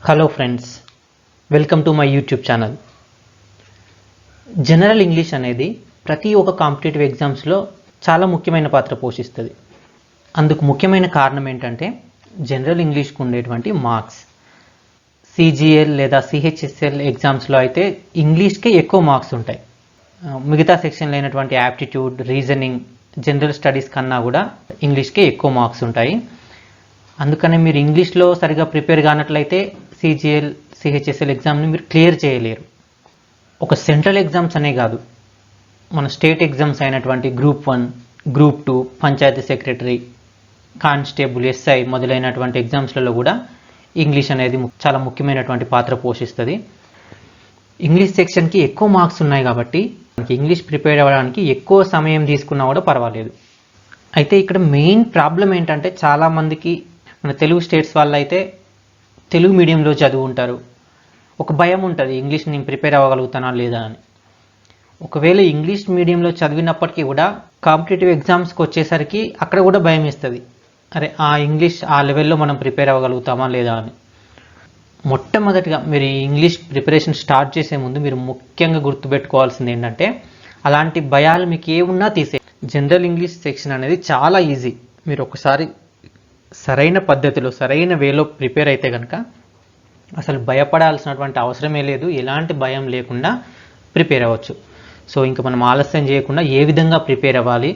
Hello friends, welcome to my YouTube channel. General English అనేది ప్రతి ఒక్క కాంపిటేటివ్ ఎగ్జామ్స్లో చాలా ముఖ్యమైన పాత్ర పోషిస్తుంది. అందుకు ముఖ్యమైన కారణం ఏంటంటే జనరల్ ఇంగ్లీష్కు ఉండేటువంటి మార్క్స్. సిజిఎల్ లేదా సిహెచ్ఎస్ఎల్ ఎగ్జామ్స్లో అయితే ఇంగ్లీష్కే ఎక్కువ మార్క్స్ ఉంటాయి. మిగతా సెక్షన్లో అయినటువంటి యాప్టిట్యూడ్, రీజనింగ్, జనరల్ స్టడీస్ కన్నా కూడా ఇంగ్లీష్కే ఎక్కువ మార్క్స్ ఉంటాయి. అందుకని మీరు ఇంగ్లీష్లో సరిగా ప్రిపేర్ కానట్లయితే సిజిఎల్, సిహెచ్ఎస్ఎల్ ఎగ్జామ్ని మీరు క్లియర్ చేయలేరు. ఒక సెంట్రల్ ఎగ్జామ్స్ అనే కాదు, మన స్టేట్ ఎగ్జామ్స్ అయినటువంటి group 1, group 2, panchayati secretary, constable, SI మొదలైనటువంటి ఎగ్జామ్స్లలో కూడా ఇంగ్లీష్ అనేది చాలా ముఖ్యమైనటువంటి పాత్ర పోషిస్తుంది. ఇంగ్లీష్ సెక్షన్కి ఎక్కువ మార్క్స్ ఉన్నాయి కాబట్టి మనకి ఇంగ్లీష్ ప్రిపేర్ అవ్వడానికి ఎక్కువ సమయం తీసుకున్నా కూడా పర్వాలేదు. అయితే ఇక్కడ మెయిన్ ప్రాబ్లం ఏంటంటే చాలామందికి మన తెలుగు స్టేట్స్ వాళ్ళు అయితే తెలుగు మీడియంలో చదువుకుంటారు. ఒక భయం ఉంటుంది, ఇంగ్లీష్ నేను ప్రిపేర్ అవ్వగలుగుతానా లేదా అని. ఒకవేళ ఇంగ్లీష్ మీడియంలో చదివినప్పటికీ కూడా కాంపిటేటివ్ ఎగ్జామ్స్కి వచ్చేసరికి అక్కడ కూడా భయం ఇస్తుంది, అరే ఆ ఇంగ్లీష్ ఆ లెవెల్లో మనం ప్రిపేర్ అవ్వగలుగుతామా లేదా అని. మొట్టమొదటిగా మీరు ఈ ఇంగ్లీష్ ప్రిపరేషన్ స్టార్ట్ చేసే ముందు మీరు ముఖ్యంగా గుర్తుపెట్టుకోవాల్సింది ఏంటంటే అలాంటి భయాలు మీకు ఏమున్నా తీసే. జనరల్ ఇంగ్లీష్ సెక్షన్ అనేది చాలా ఈజీ. మీరు ఒకసారి సరైన పద్ధతిలో సరైన వేలో ప్రిపేర్ అయితే కనుక అసలు భయపడాల్సినటువంటి అవసరమే లేదు, ఎలాంటి భయం లేకుండా ప్రిపేర్ అవ్వచ్చు. సో ఇంకా మనం ఆలస్యం చేయకుండా ఏ విధంగా ప్రిపేర్ అవ్వాలి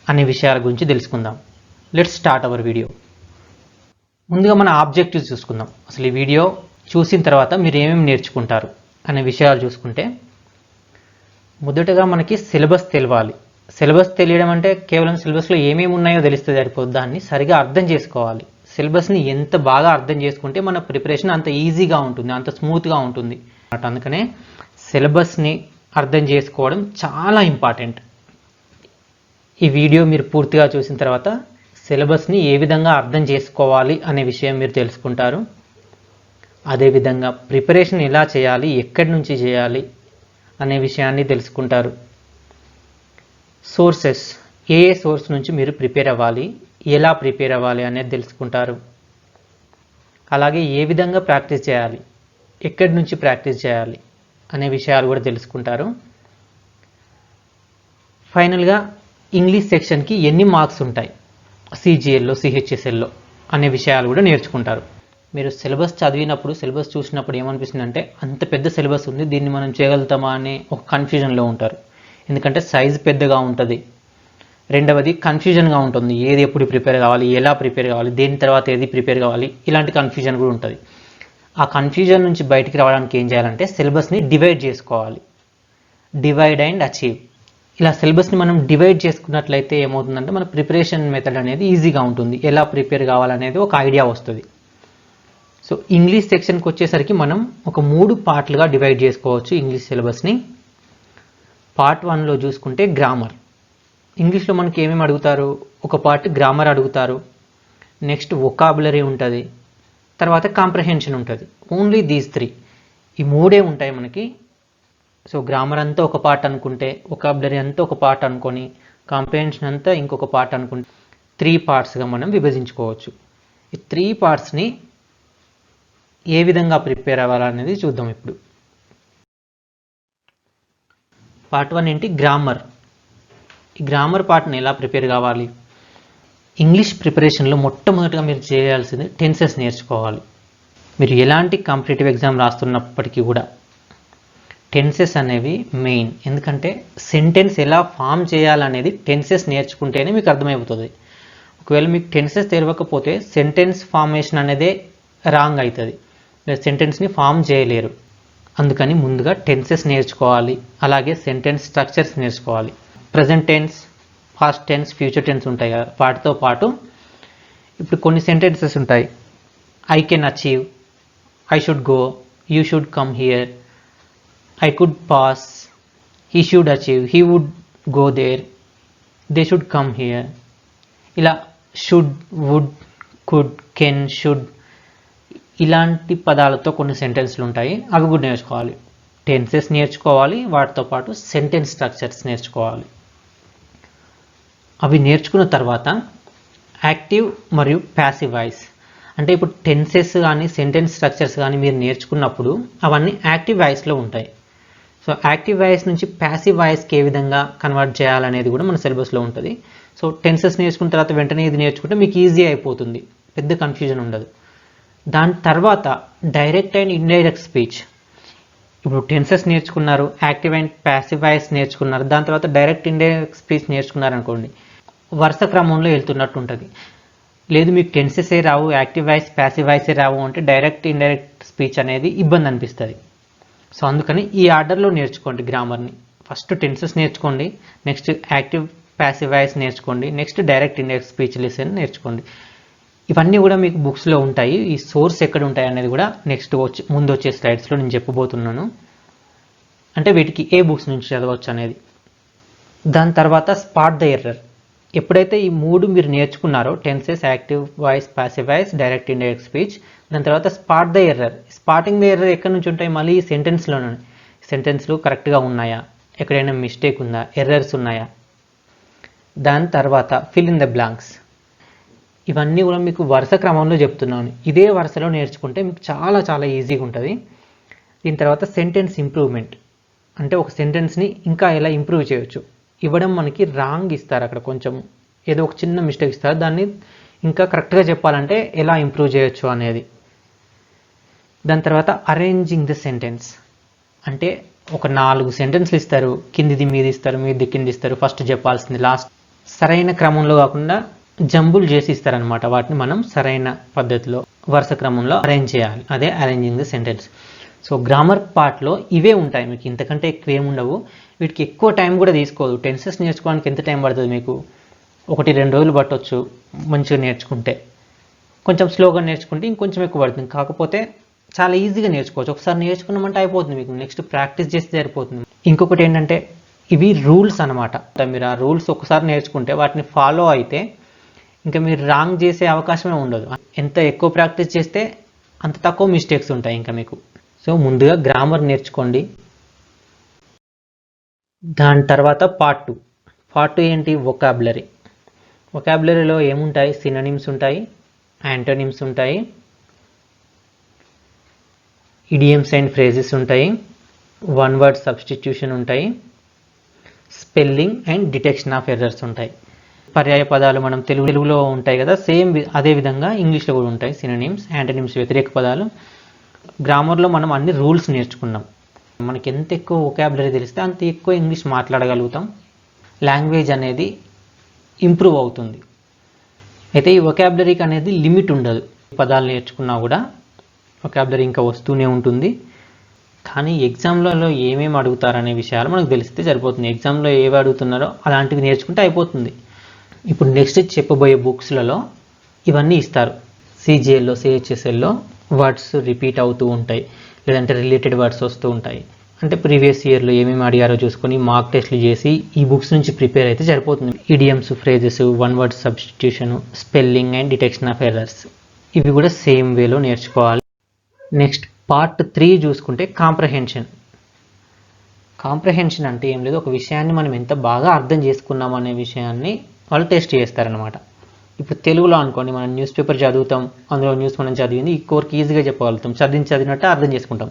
అనే విషయాల గురించి తెలుసుకుందాం. Let's start our video. ముందుగా మన ఆబ్జెక్టివ్స్ చూసుకుందాం. అసలు ఈ వీడియో చూసిన తర్వాత మీరు ఏమేమి నేర్చుకుంటారు అనే విషయాలు చూసుకుంటే, మొదటగా మనకి సిలబస్ తెలవాలి. సిలబస్ తెలియడం అంటే కేవలం సిలబస్లో ఏమేమి ఉన్నాయో తెలిస్తే సరిపోద్ది, దాన్ని సరిగా అర్థం చేసుకోవాలి. సిలబస్ని ఎంత బాగా అర్థం చేసుకుంటే మన ప్రిపరేషన్ అంత ఈజీగా ఉంటుంది, అంత స్మూత్గా ఉంటుంది. అందుకనే సిలబస్ని అర్థం చేసుకోవడం చాలా ఇంపార్టెంట్. ఈ వీడియో మీరు పూర్తిగా చూసిన తర్వాత సిలబస్ని ఏ విధంగా అర్థం చేసుకోవాలి అనే విషయం మీరు తెలుసుకుంటారు. అదేవిధంగా ప్రిపరేషన్ ఎలా చేయాలి, ఎక్కడి నుంచి చేయాలి అనే విషయాన్ని తెలుసుకుంటారు. సోర్సెస్, ఏ సోర్స్ నుంచి మీరు ప్రిపేర్ అవ్వాలి, ఎలా ప్రిపేర్ అవ్వాలి అనేది తెలుసుకుంటారు. అలాగే ఏ విధంగా ప్రాక్టీస్ చేయాలి, ఎక్కడి నుంచి ప్రాక్టీస్ చేయాలి అనే విషయాలు కూడా తెలుసుకుంటారు. ఫైనల్గా ఇంగ్లీష్ సెక్షన్కి ఎన్ని మార్క్స్ ఉంటాయి సిజిఎల్లో, సిహెచ్ఎస్ఎల్లో అనే విషయాలు కూడా నేర్చుకుంటారు. మీరు సిలబస్ చదివినప్పుడు, సిలబస్ చూసినప్పుడు ఏమనిపిస్తుంది అంటే అంత పెద్ద సిలబస్ ఉంది, దీన్ని మనం చేయగలుగుతామా అనే ఒక కన్ఫ్యూజన్లో ఉంటారు. ఎందుకంటే సైజు పెద్దగా ఉంటుంది. రెండవది కన్ఫ్యూజన్గా ఉంటుంది, ఏది ఎప్పుడు ప్రిపేర్ కావాలి, ఎలా ప్రిపేర్ కావాలి, దేని తర్వాత ఏది ప్రిపేర్ కావాలి, ఇలాంటి కన్ఫ్యూజన్ కూడా ఉంటుంది. ఆ కన్ఫ్యూజన్ నుంచి బయటికి రావడానికి ఏం చేయాలంటే సిలబస్ని డివైడ్ చేసుకోవాలి. Divide and achieve. ఇలా సిలబస్ని మనం డివైడ్ చేసుకున్నట్లయితే ఏమవుతుందంటే మన ప్రిపరేషన్ మెథడ్ అనేది ఈజీగా ఉంటుంది, ఎలా ప్రిపేర్ కావాలనేది ఒక ఐడియా వస్తుంది. సో ఇంగ్లీష్ సెక్షన్కి వచ్చేసరికి మనం ఒక 3 పార్ట్లుగా డివైడ్ చేసుకోవచ్చు ఇంగ్లీష్ సిలబస్ని. పార్ట్ 1లో చూసుకుంటే గ్రామర్. ఇంగ్లీష్లో మనకి ఏమేమి అడుగుతారు, ఒక పార్ట్ గ్రామర్ అడుగుతారు, నెక్స్ట్ వొకాబులరీ ఉంటుంది, తర్వాత కాంప్రహెన్షన్ ఉంటుంది. ఓన్లీ దీస్ 3, ఈ 3 ఉంటాయి మనకి. సో గ్రామర్ అంతా ఒక పార్ట్ అనుకుంటే, వొకాబులరీ అంతా ఒక పార్ట్ అనుకొని, కాంప్రహెన్షన్ అంతా ఇంకొక పార్ట్ అనుకుంటే 3 పార్ట్స్గా మనం విభజించుకోవచ్చు. ఈ 3 పార్ట్స్ని ఏ విధంగా ప్రిపేర్ అవ్వాలనేది చూద్దాం ఇప్పుడు. పార్ట్ 1 ఏంటి, గ్రామర్. ఈ గ్రామర్ పార్ట్ని ఎలా ప్రిపేర్ కావాలి? ఇంగ్లీష్ ప్రిపరేషన్లో మొట్టమొదటిగా మీరు చేయాల్సింది టెన్సెస్ నేర్చుకోవాలి. మీరు ఎలాంటి కాంపిటేటివ్ ఎగ్జామ్ రాస్తున్నప్పటికీ కూడా టెన్సెస్ అనేవి మెయిన్. ఎందుకంటే సెంటెన్స్ ఎలా ఫామ్ చేయాలనేది టెన్సెస్ నేర్చుకుంటేనే మీకు అర్థమైపోతుంది. ఒకవేళ మీకు టెన్సెస్ తెలియకపోతే సెంటెన్స్ ఫార్మేషన్ అనేది రాంగ్ అవుతుంది, సెంటెన్స్ని ఫామ్ చేయలేరు. అందుకని ముందుగా టెన్సెస్ నేర్చుకోవాలి, అలాగే సెంటెన్స్ స్ట్రక్చర్స్ నేర్చుకోవాలి. Present tense, past tense, future tense ఉంటాయి కదా, వాటితో పాటు ఇప్పుడు కొన్ని సెంటెన్సెస్ ఉంటాయి. I can achieve, I should go, you should come here, I could pass, he should achieve, he would go there, they should come here. ఇలా should, would, could, can, should ఇలాంటి పదాలతో కొన్ని సెంటెన్స్లు ఉంటాయి, అవి కూడా నేర్చుకోవాలి. టెన్సెస్ నేర్చుకోవాలి, వాటితో పాటు సెంటెన్స్ స్ట్రక్చర్స్ నేర్చుకోవాలి. అవి నేర్చుకున్న తర్వాత యాక్టివ్ మరియు ప్యాసివ్ వాయిస్ అంటే ఇప్పుడు టెన్సెస్ కానీ సెంటెన్స్ స్ట్రక్చర్స్ కానీ మీరు నేర్చుకున్నప్పుడు అవన్నీ యాక్టివ్ వాయిస్లో ఉంటాయి. సో యాక్టివ్ వాయిస్ నుంచి ప్యాసివ్ వాయిస్కి ఏ విధంగా కన్వర్ట్ చేయాలనేది కూడా మన సిలబస్లో ఉంటుంది. సో టెన్సెస్ నేర్చుకున్న తర్వాత వెంటనే ఇది నేర్చుకుంటే మీకు ఈజీ అయిపోతుంది, పెద్ద కన్ఫ్యూజన్ ఉండదు. దాని తర్వాత డైరెక్ట్ అండ్ ఇండైరెక్ట్ స్పీచ్. ఇప్పుడు టెన్సెస్ నేర్చుకున్నారు, యాక్టివ్ అండ్ ప్యాసివ్ వాయిస్ నేర్చుకున్నారు, దాని తర్వాత డైరెక్ట్ ఇండైరెక్ట్ స్పీచ్ నేర్చుకున్నారు అనుకోండి, వరుస క్రమంలో వెళ్తున్నట్టు ఉంటుంది. లేదు మీకు టెన్సెసే రావు, యాక్టివ్ వాయిస్ ప్యాసివ్ వాయిసే రావు అంటే డైరెక్ట్ ఇండైరెక్ట్ స్పీచ్ అనేది ఇబ్బంది అనిపిస్తుంది. సో అందుకని ఈ ఆర్డర్లో నేర్చుకోండి గ్రామర్ని. ఫస్ట్ టెన్సెస్ నేర్చుకోండి, నెక్స్ట్ యాక్టివ్ ప్యాసివ్ వాయిస్ నేర్చుకోండి, next direct indirect speech lesson నేర్చుకోండి. ఇవన్నీ కూడా మీకు బుక్స్లో ఉంటాయి. ఈ సోర్స్ ఎక్కడ ఉంటాయి అనేది కూడా నెక్స్ట్ ముందు వచ్చే స్లైడ్స్లో నేను చెప్పబోతున్నాను, అంటే వీటికి ఏ బుక్స్ నుంచి చదవచ్చు అనేది. దాని తర్వాత స్పాట్ ద ఎర్రర్. ఎప్పుడైతే ఈ 3 మీరు నేర్చుకున్నారో, tenses, active voice, passive voice, direct indirect speech, దాని తర్వాత spot the error. Spotting the error ఎక్కడి నుంచి ఉంటాయి? మళ్ళీ ఈ సెంటెన్స్లోనే. సెంటెన్స్లు కరెక్ట్గా ఉన్నాయా, ఎక్కడైనా మిస్టేక్ ఉందా, ఎర్రర్స్ ఉన్నాయా. దాని తర్వాత ఫిల్ ఇన్ ద బ్లాంక్స్. ఇవన్నీ కూడా మీకు వరుస క్రమంలో చెప్తున్నాను. ఇదే వరుసలో నేర్చుకుంటే మీకు చాలా చాలా ఈజీగా ఉంటుంది. దీని తర్వాత సెంటెన్స్ ఇంప్రూవ్మెంట్, అంటే ఒక సెంటెన్స్ని ఇంకా ఎలా ఇంప్రూవ్ చేయొచ్చు. ఇవ్వడం మనకి రాంగ్ ఇస్తారు, అక్కడ కొంచెం ఏదో ఒక చిన్న మిస్టేక్ ఇస్తారు, దాన్ని ఇంకా కరెక్ట్గా చెప్పాలంటే ఎలా ఇంప్రూవ్ చేయొచ్చు అనేది. దాని తర్వాత అరేంజింగ్ ద సెంటెన్స్, అంటే ఒక 4 సెంటెన్స్లు ఇస్తారు, కిందిది మీది ఇస్తారు, మీది కింది ఇస్తారు, ఫస్ట్ చెప్పాల్సింది లాస్ట్. సరైన క్రమంలో కాకుండా జంబుల్ చేసి ఇస్తారనమాట. వాటిని మనం సరైన పద్ధతిలో వరుస క్రమంలో అరేంజ్ చేయాలి, అదే arranging the sentence. So grammar పార్ట్లో ఇవే ఉంటాయి, మీకు ఇంతకంటే ఎక్కువ ఏముండవు. వీటికి ఎక్కువ టైం కూడా తీసుకోదు. టెన్సెస్ నేర్చుకోవడానికి ఎంత టైం పడుతుంది మీకు? 1-2 రోజులు పట్టవచ్చు మంచిగా నేర్చుకుంటే. కొంచెం స్లోగా నేర్చుకుంటే ఇంకొంచెం ఎక్కువ పడుతుంది. కాకపోతే చాలా ఈజీగా నేర్చుకోవచ్చు. ఒకసారి నేర్చుకున్నామంటే అయిపోతుంది, మీకు నెక్స్ట్ ప్రాక్టీస్ చేస్తే సరిపోతుంది. ఇంకొకటి ఏంటంటే ఇవి రూల్స్ అనమాట. మీరు ఆ రూల్స్ ఒకసారి నేర్చుకుంటే వాటిని ఫాలో అయితే ఇంకా మీరు రాంగ్ చేసే అవకాశమే ఉండదు. ఎంత ఎక్కువ ప్రాక్టీస్ చేస్తే అంత తక్కువ మిస్టేక్స్ ఉంటాయి ఇంకా మీకు. సో ముందుగా గ్రామర్ నేర్చుకోండి. దాని తర్వాత పార్ట్ 2. పార్ట్ 2 ఏంటి? వొకాబులరీ. వొకాబులరీలో ఏముంటాయి? సినోనిమ్స్ ఉంటాయి, యాంటోనిమ్స్ ఉంటాయి, ఇడియమ్స్ అండ్ ఫ్రేజెస్ ఉంటాయి, వన్ వర్డ్ సబ్స్టిట్యూషన్ ఉంటాయి, spelling and detection of errors ఉంటాయి. పర్యాయ పదాలు మనం తెలుగులో ఉంటాయి కదా, సేమ్ అదే విధంగా ఇంగ్లీష్లో కూడా ఉంటాయి. సినోనిమ్స్, యాంటోనిమ్స్ వ్యతిరేక పదాలు. గ్రామర్లో మనం అన్ని రూల్స్ నేర్చుకున్నాం. మనకి ఎంత ఎక్కువ వొకాబులరీ తెలిస్తే అంత ఎక్కువ ఇంగ్లీష్ మాట్లాడగలుగుతాం, లాంగ్వేజ్ అనేది ఇంప్రూవ్ అవుతుంది. అయితే ఈ వొకాబులరీకి అనేది లిమిట్ ఉండదు. పదాలు నేర్చుకున్నా కూడా వొకాబులరీ ఇంకా వస్తూనే ఉంటుంది. కానీ ఎగ్జామ్లలో ఏమేమి అడుగుతారనే విషయాలు మనకు తెలిస్తే సరిపోతుంది. ఎగ్జామ్లో ఏవి అడుగుతున్నారో అలాంటివి నేర్చుకుంటే అయిపోతుంది. ఇప్పుడు నెక్స్ట్ చెప్పబోయే బుక్స్లలో ఇవన్నీ ఇస్తారు. సిజిఎల్లో, సిహెచ్ఎస్ఎల్లో వర్డ్స్ రిపీట్ అవుతూ ఉంటాయి, లేదంటే రిలేటెడ్ వర్డ్స్ వస్తూ ఉంటాయి. అంటే ప్రీవియస్ ఇయర్లో ఏమేమి అడిగారో చూసుకొని మార్క్ టెస్ట్లు చేసి ఈ బుక్స్ నుంచి ప్రిపేర్ అయితే సరిపోతుంది. Idioms, phrases, one word substitution, spelling and detection of errors, ఇవి కూడా సేమ్ వేలో నేర్చుకోవాలి. నెక్స్ట్ పార్ట్ 3 చూసుకుంటే కాంప్రహెన్షన్. కాంప్రహెన్షన్ అంటే ఏం లేదు, ఒక విషయాన్ని మనం ఎంత బాగా అర్థం చేసుకున్నాం అనే విషయాన్ని వాళ్ళు టెస్ట్ చేస్తారనమాట. ఇప్పుడు తెలుగులో అనుకోండి, మనం న్యూస్ పేపర్ చదువుతాం, అందులో న్యూస్ మనం చదివింది ఈ కోర్కి ఈజీగా చెప్పగలుగుతాం, చదివినట్టు అర్థం చేసుకుంటాం.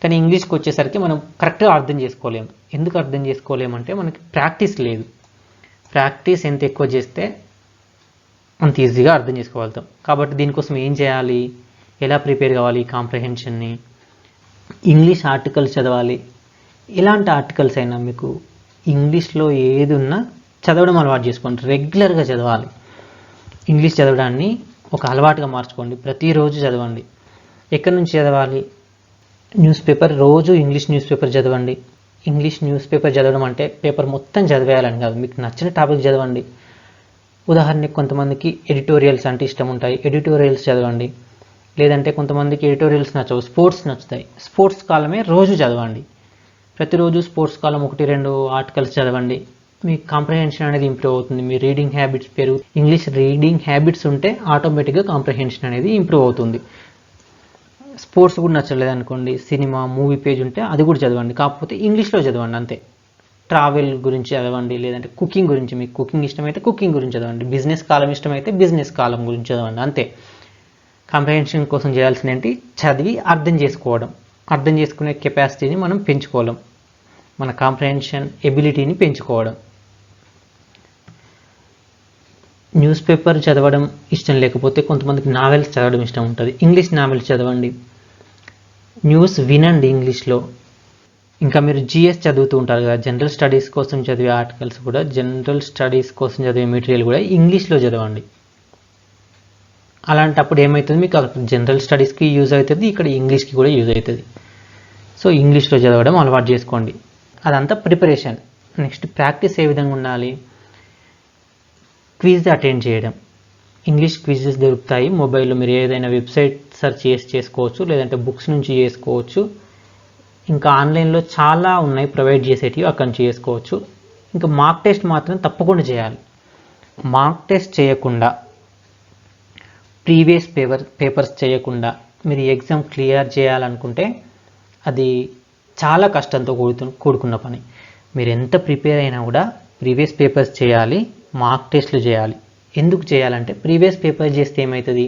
కానీ ఇంగ్లీష్కి వచ్చేసరికి మనం కరెక్ట్గా అర్థం చేసుకోలేము. ఎందుకు అర్థం చేసుకోలేమంటే మనకి ప్రాక్టీస్ లేదు. ప్రాక్టీస్ ఎంత ఎక్కువ చేస్తే అంత ఈజీగా అర్థం చేసుకోగలుగుతాం. కాబట్టి దీనికోసం ఏం చేయాలి, ఎలా ప్రిపేర్ కావాలి కాంప్రహెన్షన్ని? ఇంగ్లీష్ ఆర్టికల్స్ చదవాలి. ఎలాంటి ఆర్టికల్స్ అయినా మీకు ఇంగ్లీష్లో ఏది ఉన్నా చదవడం అలవాటు చేసుకోండి. రెగ్యులర్గా చదవాలి. ఇంగ్లీష్ చదవడాన్ని ఒక అలవాటుగా మార్చుకోండి. ప్రతిరోజు చదవండి. ఎక్కడి నుంచి చదవాలి? న్యూస్ పేపర్, రోజు ఇంగ్లీష్ న్యూస్ పేపర్ చదవండి. ఇంగ్లీష్ న్యూస్ పేపర్ చదవడం అంటే పేపర్ మొత్తం చదివేయాలని కాదు, మీకు నచ్చిన టాపిక్ చదవండి. ఉదాహరణకి కొంతమందికి ఎడిటోరియల్స్ అంటే ఇష్టం ఉంటాయి, ఎడిటోరియల్స్ చదవండి. లేదంటే కొంతమందికి ఎడిటోరియల్స్ నచ్చవు, స్పోర్ట్స్ నచ్చుతాయి, స్పోర్ట్స్ కాలమే రోజు చదవండి. ప్రతిరోజు స్పోర్ట్స్ కాలం 1-2 ఆర్టికల్స్ చదవండి. మీ కాంప్రహెన్షన్ అనేది ఇంప్రూవ్ అవుతుంది. మీ reading habits English reading habits ఉంటే ఆటోమేటిక్గా కాంప్రహెన్షన్ అనేది ఇంప్రూవ్ అవుతుంది. స్పోర్ట్స్ కూడా నచ్చలేదు అనుకోండి, సినిమా, మూవీ పేజ్ ఉంటే అది కూడా చదవండి, కాకపోతే ఇంగ్లీష్లో చదవండి అంతే. ట్రావెల్ గురించి చదవండి, లేదంటే కుకింగ్ గురించి, మీకు కుకింగ్ ఇష్టమైతే కుకింగ్ గురించి చదవండి, బిజినెస్ కాలం ఇష్టమైతే బిజినెస్ కాలం గురించి చదవండి అంతే. కాంప్రహెన్షన్ కోసం చేయాల్సిన ఏంటి, చదివి అర్థం చేసుకోవడం, అర్థం చేసుకునే కెపాసిటీని మనం పెంచుకోవడం, మన కాంప్రహెన్షన్ ఎబిలిటీని పెంచుకోవడం. న్యూస్ పేపర్ చదవడం ఇష్టం లేకపోతే కొంతమందికి నావెల్స్ చదవడం ఇష్టం ఉంటుంది. ఇంగ్లీష్ నావెల్స్ చదవండి, న్యూస్ వినండి ఇంగ్లీష్లో. ఇంకా మీరు జిఎస్ చదువుతూ ఉంటారు కదా, జనరల్ స్టడీస్ కోసం చదివే ఆర్టికల్స్ కూడా, జనరల్ స్టడీస్ కోసం చదివే మెటీరియల్ కూడా ఇంగ్లీష్లో చదవండి. అలాంటప్పుడు ఏమవుతుంది, మీకు అక్కడ జనరల్ స్టడీస్కి యూజ్ అవుతుంది, ఇక్కడ ఇంగ్లీష్కి కూడా యూజ్ అవుతుంది. సో ఇంగ్లీష్లో చదవడం అలవాటు చేసుకోండి. అదంతా ప్రిపరేషన్. నెక్స్ట్ ప్రాక్టీస్ ఏ విధంగా ఉండాలి, క్విజ్ అటెండ్ చేయడం. ఇంగ్లీష్ క్విజెస్ దొరుకుతాయి మొబైల్లో, మీరు ఏదైనా వెబ్సైట్ సెర్చ్ చేసి చేసుకోవచ్చు, లేదంటే బుక్స్ నుంచి చేసుకోవచ్చు. ఇంకా ఆన్లైన్లో చాలా ఉన్నాయి ప్రొవైడ్ చేసేటివి, అక్కడి నుంచి చేసుకోవచ్చు. ఇంకా మార్క్ టెస్ట్ మాత్రం తప్పకుండా చేయాలి. మార్క్ టెస్ట్ చేయకుండా, ప్రీవియస్ పేపర్స్ చేయకుండా మీరు ఎగ్జామ్ క్లియర్ చేయాలనుకుంటే అది చాలా కష్టంతో కూడుకున్న పని. మీరు ఎంత ప్రిపేర్ అయినా కూడా ప్రీవియస్ పేపర్స్ చేయాలి, మార్క్ టెస్ట్లు చేయాలి. ఎందుకు చేయాలంటే ప్రీవియస్ పేపర్ చేస్తే ఏమవుతుంది,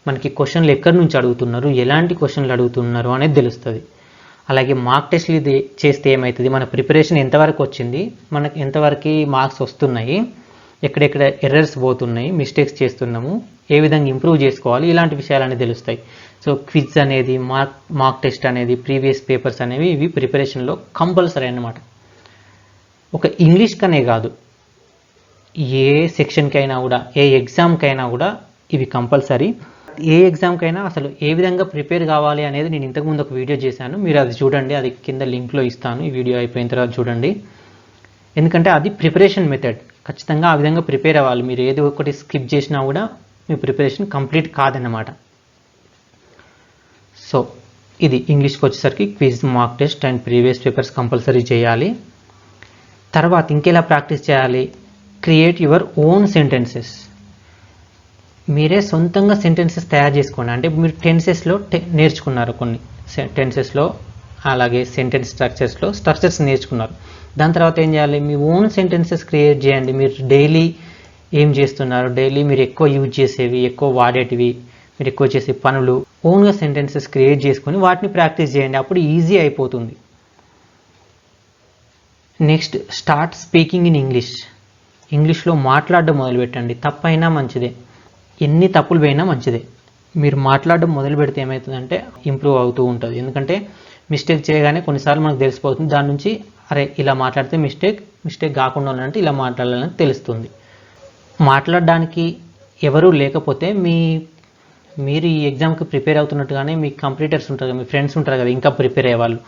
మనకి క్వశ్చన్లు ఎక్కడి నుంచి అడుగుతున్నారు, ఎలాంటి క్వశ్చన్లు అడుగుతున్నారు అనేది తెలుస్తుంది. అలాగే మార్క్ టెస్ట్లు చేస్తే ఏమవుతుంది, మన ప్రిపరేషన్ ఎంతవరకు వచ్చింది, మనకి ఎంతవరకు మార్క్స్ వస్తున్నాయి, ఎక్కడెక్కడ ఎర్రర్స్ పోతున్నాయి, మిస్టేక్స్ చేస్తున్నాము, ఏ విధంగా ఇంప్రూవ్ చేసుకోవాలి, ఇలాంటి విషయాలన్నీ తెలుస్తాయి. సో క్విజ్ అనేది, మార్క్ టెస్ట్ అనేది, ప్రీవియస్ పేపర్స్ అనేవి ఇవి ప్రిపరేషన్లో కంపల్సరీ అన్నమాట. ఒక ఇంగ్లీష్కనే కాదు, ఏ సెక్షన్కైనా కూడా, ఏ ఎగ్జామ్కైనా కూడా ఇవి కంపల్సరీ. ఏ ఎగ్జామ్కైనా అసలు ఏ విధంగా ప్రిపేర్ కావాలి అనేది నేను ఇంతకుముందు ఒక వీడియో చేశాను, మీరు అది చూడండి, అది కింద లింక్లో ఇస్తాను, ఈ వీడియో అయిపోయిన తర్వాత చూడండి. ఎందుకంటే అది ప్రిపరేషన్ మెథడ్, ఖచ్చితంగా ఆ విధంగా ప్రిపేర్ అవ్వాలి. మీరు ఏదో ఒకటి స్కిప్ చేసినా కూడా మీ ప్రిపరేషన్ కంప్లీట్ కాదన్నమాట. సో ఇది ఇంగ్లీష్కి వచ్చేసరికి quiz, mark test and previous papers compulsory చేయాలి. తర్వాత ఇంకెలా ప్రాక్టీస్ చేయాలి, క్రియేట్ యువర్ ఓన్ సెంటెన్సెస్. మీరే సొంతంగా సెంటెన్సెస్ తయారు చేసుకోండి. అంటే మీరు టెన్సెస్లో నేర్చుకున్నారు, కొన్ని టెన్సెస్లో అలాగే సెంటెన్స్ స్ట్రక్చర్స్ నేర్చుకున్నారు. దాని తర్వాత ఏం చేయాలి, మీ ఓన్ సెంటెన్సెస్ క్రియేట్ చేయండి. మీరు డైలీ ఏం చేస్తున్నారు, డైలీ మీరు ఎక్కువ యూజ్ చేసేవి, ఎక్కువ వాడేటివి, మీరు ఎక్కువ చేసే పనులు, ఓన్గా సెంటెన్సెస్ క్రియేట్ చేసుకొని వాటిని ప్రాక్టీస్ చేయండి. అప్పుడు ఈజీ అయిపోతుంది. Next start speaking in English. ఇంగ్లీష్లో మాట్లాడడం మొదలుపెట్టండి. తప్పైనా మంచిదే, ఎన్ని తప్పులు పోయినా మంచిదే. మీరు మాట్లాడడం మొదలు పెడితే ఏమవుతుందంటే ఇంప్రూవ్ అవుతూ ఉంటుంది. ఎందుకంటే మిస్టేక్ చేయగానే కొన్నిసార్లు మనకు తెలిసిపోతుంది, దాని నుంచి అరే ఇలా మాట్లాడితే మిస్టేక్ కాకుండా ఉండాలంటే ఇలా మాట్లాడాలని తెలుస్తుంది. మాట్లాడడానికి ఎవరూ లేకపోతే మీరు ఈ ఎగ్జామ్కి ప్రిపేర్ అవుతున్నట్టుగానే మీ కంప్యూటర్స్ ఉంటారు కదా, మీ ఫ్రెండ్స్ ఉంటారు కదా ఇంకా ప్రిపేర్ అయ్యేవాళ్ళు,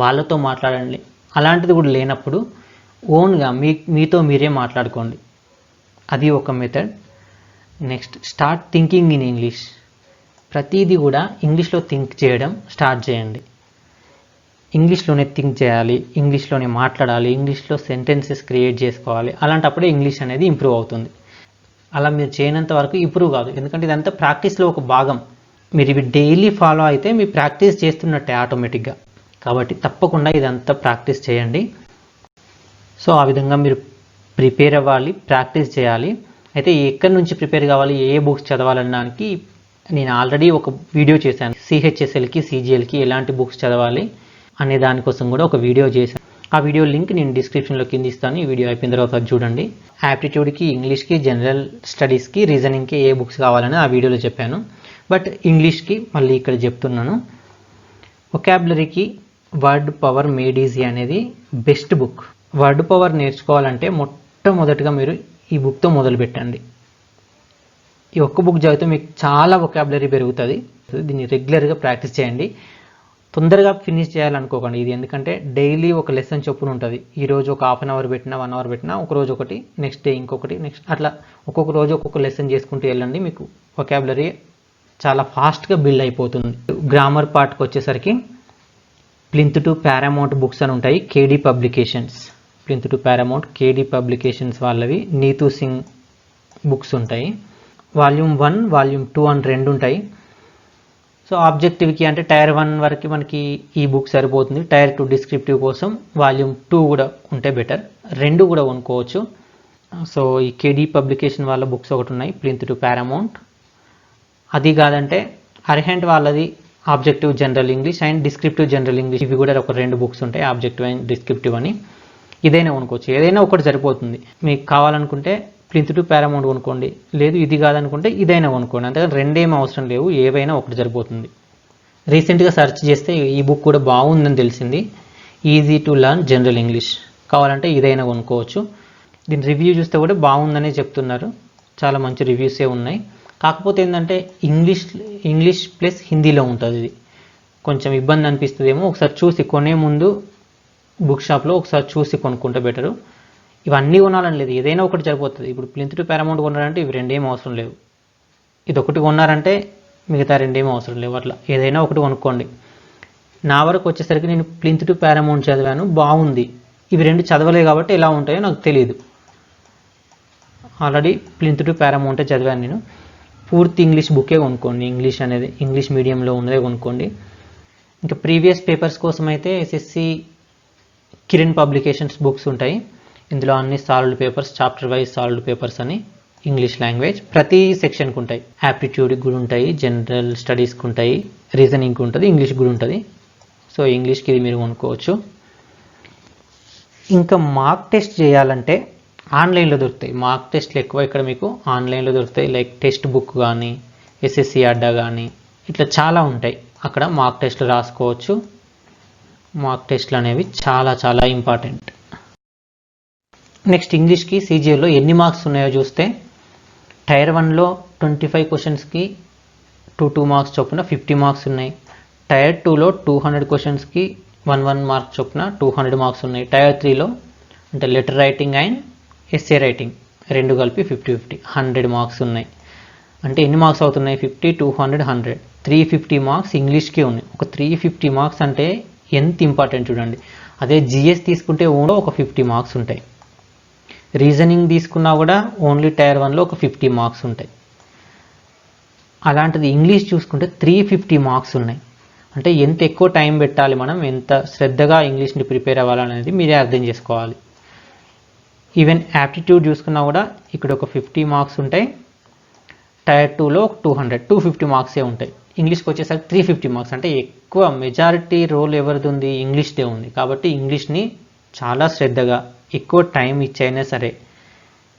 వాళ్ళతో మాట్లాడండి. అలాంటిది కూడా లేనప్పుడు ఓన్గా మీతో మీరే మాట్లాడుకోండి, అది ఒక method. Next start thinking in English. ప్రతిదీ కూడా ఇంగ్లీష్లో థింక్ చేయడం స్టార్ట్ చేయండి. ఇంగ్లీష్లోనే థింక్ చేయాలి, ఇంగ్లీష్లోనే మాట్లాడాలి, ఇంగ్లీష్లో సెంటెన్సెస్ క్రియేట్ చేసుకోవాలి. అలాంటప్పుడే ఇంగ్లీష్ అనేది ఇంప్రూవ్ అవుతుంది. అలా మీరు చేయనంత వరకు ఇంప్రూవ్ కాదు. ఎందుకంటే ఇదంతా ప్రాక్టీస్లో ఒక భాగం. మీరు ఇవి డైలీ ఫాలో అయితే మీ ప్రాక్టీస్ చేస్తున్నట్టే ఆటోమేటిక్గా. కాబట్టి తప్పకుండా ఇదంతా ప్రాక్టీస్ చేయండి. సో ఆ విధంగా మీరు ప్రిపేర్ అవ్వాలి, ప్రాక్టీస్ చేయాలి. అయితే ఎక్కడి నుంచి ప్రిపేర్ కావాలి, ఏ బుక్స్ చదవాలనడానికి నేను ఆల్రెడీ ఒక వీడియో చేశాను. సిహెచ్ఎస్ఎల్కి, సిజిఎల్కి ఎలాంటి బుక్స్ చదవాలి అనే దానికోసం కూడా ఒక వీడియో చేశాను. ఆ వీడియో లింక్ నేను డిస్క్రిప్షన్లో కింద ఇస్తాను. ఈ వీడియో అయిపోయిన తర్వాత చూడండి. యాప్టిట్యూడ్కి, ఇంగ్లీష్కి, జనరల్ స్టడీస్కి, రీజనింగ్కి ఏ బుక్స్ కావాలని ఆ వీడియోలో చెప్పాను. బట్ ఇంగ్లీష్కి మళ్ళీ ఇక్కడ చెప్తున్నాను. వొకాబులరీకి వర్డ్ పవర్ మేడ్ ఈజీ అనేది బెస్ట్ బుక్. వర్డ్ పవర్ నేర్చుకోవాలంటే మొట్టమొదటిగా మీరు ఈ బుక్తో మొదలు పెట్టండి. ఈ ఒక్క బుక్ చదివితే మీకు చాలా వొకాబులరీ పెరుగుతుంది. దీన్ని రెగ్యులర్గా ప్రాక్టీస్ చేయండి. తొందరగా ఫినిష్ చేయాలనుకోకండి ఇది, ఎందుకంటే డైలీ ఒక లెసన్ చొప్పున ఉంటుంది. ఈరోజు ఒక హాఫ్ అన్ అవర్ పెట్టినా, 1 అవర్ పెట్టినా, ఒక రోజు ఒకటి, నెక్స్ట్ డే ఇంకొకటి, నెక్స్ట్ అట్లా ఒక్కొక్క రోజు ఒక్కొక్క లెసన్ చేసుకుంటూ వెళ్ళండి. మీకు వొకాబులరీ చాలా ఫాస్ట్గా బిల్డ్ అయిపోతుంది. గ్రామర్ పార్ట్కి వచ్చేసరికి ప్లింత్ టు పారామౌంట్ బుక్స్ అని ఉంటాయి, KD publications. Plinth to Paramount KD publications వాళ్ళవి నీతూ సింగ్ బుక్స్ ఉంటాయి. వాల్యూమ్ 1, వాల్యూమ్ 2 అని 2 ఉంటాయి. సో ఆబ్జెక్టివ్కి అంటే టైర్ 1 వరకు మనకి ఈ బుక్ సరిపోతుంది. టైర్ 2 డిస్క్రిప్టివ్ కోసం వాల్యూమ్ 2 కూడా ఉంటే బెటర్. 2 కూడా కొనుక్కోవచ్చు. సో ఈ కేడీ పబ్లికేషన్ వాళ్ళ బుక్స్ ఒకటి ఉన్నాయి, ప్లింత్ టు పారామౌంట్. అది కాదంటే అర్హెంట్ వాళ్ళది objective general English and descriptive general English, ఇవి కూడా ఒక 2 బుక్స్ ఉంటాయి, ఆబ్జెక్టివ్ అండ్ డిస్క్రిప్టివ్ అని. ఇదైనా కొనుక్కోవచ్చు, ఏదైనా ఒకటి సరిపోతుంది. మీకు కావాలనుకుంటే ప్లింత్ టు పారామౌంట్ కొనుక్కోండి, లేదు ఇది కాదనుకుంటే ఇదైనా కొనుక్కోండి. అంతేగాని రెండేం అవసరం లేవు, ఏవైనా ఒకటి సరిపోతుంది. రీసెంట్గా సెర్చ్ చేస్తే ఈ బుక్ కూడా బాగుందని తెలిసింది, easy to learn general English. కావాలంటే ఇదైనా కొనుక్కోవచ్చు. దీని రివ్యూ చూస్తే కూడా బాగుందనే చెప్తున్నారు, చాలా మంచి రివ్యూసే ఉన్నాయి. కాకపోతే ఏంటంటే ఇంగ్లీష్ ప్లస్ హిందీలో ఉంటుంది, ఇది కొంచెం ఇబ్బంది అనిపిస్తుందేమో. ఒకసారి చూసి కొనే ముందు బుక్ షాప్లో ఒకసారి చూసి కొనుక్కుంటే బెటరు. ఇవన్నీ కొనాలని లేదు, ఏదైనా ఒకటి సరిపోతుంది. ఇప్పుడు ప్లింత్ టు పారామౌంట్ కొన్నారంటే ఇవి రెండేం అవసరం లేవు, ఇది ఒకటి కొన్నారంటే మిగతా రెండేం అవసరం లేవు. అట్లా ఏదైనా ఒకటి కొనుక్కోండి. నా వరకు వచ్చేసరికి నేను ప్లింత్ టు పారామౌంట్ చదివాను, బాగుంది. ఇవి రెండు చదవలే కాబట్టి ఎలా ఉంటాయో నాకు తెలియదు. ఆల్రెడీ ప్లింత్ టు పారామౌంటే చదివాను నేను. పూర్తి ఇంగ్లీష్ బుక్కే కొనుక్కోండి, ఇంగ్లీష్ అనేది ఇంగ్లీష్ మీడియంలో ఉన్నదే కొనుక్కోండి. ఇంకా ప్రీవియస్ పేపర్స్ కోసం అయితే ఎస్ఎస్సి కిరణ్ పబ్లికేషన్స్ బుక్స్ ఉంటాయి. ఇందులో అన్ని solved papers, chapter wise solved papers అని ఇంగ్లీష్ లాంగ్వేజ్ ప్రతి సెక్షన్కి ఉంటాయి. యాప్టిట్యూడ్కి కూడా ఉంటాయి, జనరల్ స్టడీస్కి ఉంటాయి, రీజనింగ్కి ఉంటుంది, ఇంగ్లీష్కి కూడా ఉంటుంది. సో ఇంగ్లీష్కి ఇది మీరు కొనుక్కోవచ్చు. ఇంకా మార్క్ టెస్ట్ చేయాలంటే ఆన్లైన్లో దొరుకుతాయి. మార్క్ టెస్ట్లు ఎక్కువ ఇక్కడ మీకు ఆన్లైన్లో దొరుకుతాయి. లైక్ టెక్స్ట్ బుక్ కానీ, ఎస్ఎస్సి అడ్డా కానీ, ఇట్లా చాలా ఉంటాయి. అక్కడ మార్క్ టెస్ట్లు రాసుకోవచ్చు. మార్క్ టెస్ట్లు అనేవి చాలా చాలా ఇంపార్టెంట్. నెక్స్ట్ ఇంగ్లీష్కి సీజీఎల్లో ఎన్ని మార్క్స్ ఉన్నాయో చూస్తే, టైర్ 1లో 25 క్వశ్చన్స్కి 2 మార్క్స్ చొప్పున 50 మార్క్స్ ఉన్నాయి. టైర్ 2లో 200 క్వశ్చన్స్కి 1 మార్క్ చొప్పున 200 మార్క్స్ ఉన్నాయి. టైర్ 3లో అంటే letter writing and essay writing రెండు కలిపి 50-50 100 మార్క్స్ ఉన్నాయి. అంటే ఎన్ని మార్క్స్ అవుతున్నాయి? 50, 200, 100 350 మార్క్స్ ఇంగ్లీష్కి ఉన్నాయి. ఒక 350 మార్క్స్ అంటే ఎంత ఇంపార్టెంట్ చూడండి. అదే జిఎస్ తీసుకుంటే ఓన్లో ఒక 50 మార్క్స్ ఉంటాయి. రీజనింగ్ తీసుకున్నా కూడా ఓన్లీ టైర్ 1లో ఒక 50 మార్క్స్ ఉంటాయి. అలాంటిది ఇంగ్లీష్ చూసుకుంటే 350 మార్క్స్ ఉన్నాయి. అంటే ఎంత ఎక్కువ టైం పెట్టాలి, మనం ఎంత శ్రద్ధగా ఇంగ్లీష్ని ప్రిపేర్ అవ్వాలనేది మీరే అర్థం చేసుకోవాలి. ఈవెన్ యాప్టిట్యూడ్ చూసుకున్నా కూడా ఇక్కడ ఒక 50 మార్క్స్ ఉంటాయి. టైర్ 2లో ఒక 250 మార్క్సే ఉంటాయి. ఇంగ్లీష్కి వచ్చేసరికి 350 మార్క్స్. అంటే ఎక్కువ మెజారిటీ రోల్ ఎవరిది ఉంది? ఇంగ్లీష్దే ఉంది. కాబట్టి ఇంగ్లీష్ని చాలా శ్రద్ధగా ఎక్కువ టైం ఇచ్చైనా సరే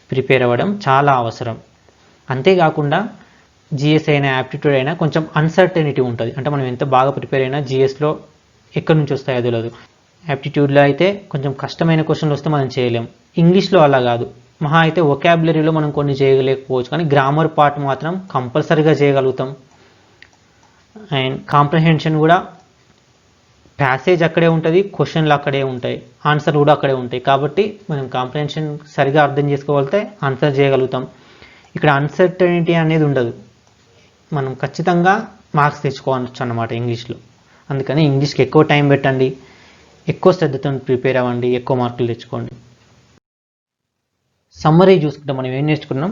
ప్రిపేర్ అవ్వడం చాలా అవసరం. అంతేకాకుండా జిఎస్ అయినా యాప్టిట్యూడ్ అయినా కొంచెం అన్సర్టెనిటీ ఉంటుంది. అంటే మనం ఎంత బాగా ప్రిపేర్ అయినా జిఎస్లో ఎక్కడి నుంచి వస్తాయో తెలియదు. యాప్టిట్యూడ్లో అయితే కొంచెం కష్టమైన క్వశ్చన్లు వస్తే మనం చేయలేం. ఇంగ్లీష్లో అలా కాదు. మహా అయితే వొకాబులరీలో మనం కొన్ని చేయలేకపోవచ్చు, కానీ గ్రామర్ పార్ట్ మాత్రం కంపల్సరీగా చేయగలుగుతాం. అండ్ కాంప్రహెన్షన్ కూడా ప్యాసేజ్ అక్కడే ఉంటుంది, క్వశ్చన్లు అక్కడే ఉంటాయి, ఆన్సర్ కూడా అక్కడే ఉంటాయి. కాబట్టి మనం కాంప్రహెన్షన్ సరిగా అర్థం చేసుకోగలిగితే ఆన్సర్ చేయగలుగుతాం. ఇక్కడ అన్సర్టనిటీ అనేది ఉండదు. మనం ఖచ్చితంగా మార్క్స్ తెచ్చుకోవచ్చు అన్నమాట ఇంగ్లీష్లో. అందుకని ఇంగ్లీష్కి ఎక్కువ టైం పెట్టండి, ఎక్కువ శ్రద్ధతో ప్రిపేర్ అవ్వండి, ఎక్కువ మార్కులు తెచ్చుకోండి. సమ్మరీ చూసుకుంటే మనం ఏం నేర్చుకున్నాం?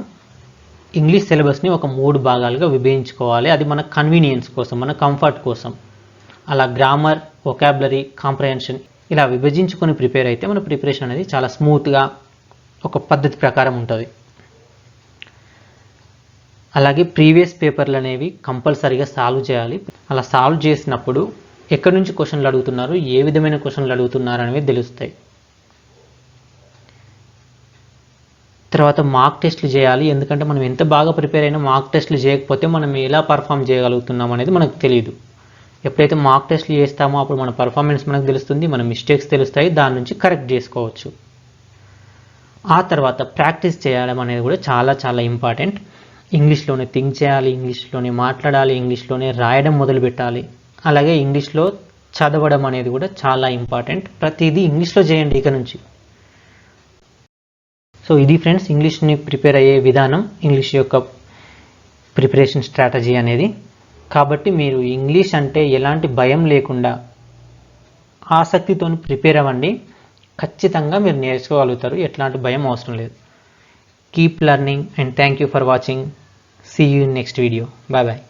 ఇంగ్లీష్ సిలబస్ని ఒక 3 భాగాలుగా విభజించుకోవాలి. అది మన కన్వీనియన్స్ కోసం, మన కంఫర్ట్ కోసం. అలా గ్రామర్, వొకాబులరీ, కాంప్రహెన్షన్ ఇలా విభజించుకొని ప్రిపేర్ అయితే మన ప్రిపరేషన్ అనేది చాలా స్మూత్గా ఒక పద్ధతి ప్రకారం ఉంటుంది. అలాగే ప్రీవియస్ పేపర్లు అనేవి కంపల్సరీగా సాల్వ్ చేయాలి. అలా సాల్వ్ చేసినప్పుడు ఎక్కడి నుంచి క్వశ్చన్లు అడుగుతున్నారు, ఏ విధమైన క్వశ్చన్లు అడుగుతున్నారు అనేవి తెలుస్తాయి. తర్వాత మార్క్ టెస్ట్లు చేయాలి. ఎందుకంటే మనం ఎంత బాగా ప్రిపేర్ అయినా మార్క్ టెస్ట్లు చేయకపోతే మనం ఎలా పర్ఫామ్ చేయగలుగుతున్నాం అనేది మనకు తెలియదు. ఎప్పుడైతే మార్క్ టెస్ట్లు చేస్తామో అప్పుడు మన పర్ఫార్మెన్స్ మనకు తెలుస్తుంది, మన మిస్టేక్స్ తెలుస్తాయి, దాని నుంచి కరెక్ట్ చేసుకోవచ్చు. ఆ తర్వాత ప్రాక్టీస్ చేయడం అనేది కూడా చాలా చాలా ఇంపార్టెంట్. ఇంగ్లీష్లోనే థింక్ చేయాలి, ఇంగ్లీష్లోనే మాట్లాడాలి, ఇంగ్లీష్లోనే రాయడం మొదలుపెట్టాలి. అలాగే ఇంగ్లీష్లో చదవడం అనేది కూడా చాలా ఇంపార్టెంట్. ప్రతిదీ ఇంగ్లీష్లో చేయండి ఇక నుంచి. సో ఇది ఫ్రెండ్స్ ఇంగ్లీష్ని ప్రిపేర్ అయ్యే విధానం, ఇంగ్లీష్ యొక్క ప్రిపరేషన్ స్ట్రాటజీ అనేది. కాబట్టి మీరు ఇంగ్లీష్ అంటే ఎలాంటి భయం లేకుండా ఆసక్తితో ప్రిపేర్ అవ్వండి. ఖచ్చితంగా మీరు నేర్చుకోగలుగుతారు, ఎట్లాంటి భయం అవసరం లేదు. Keep learning and thank you for watching. See you in next video. Bye bye.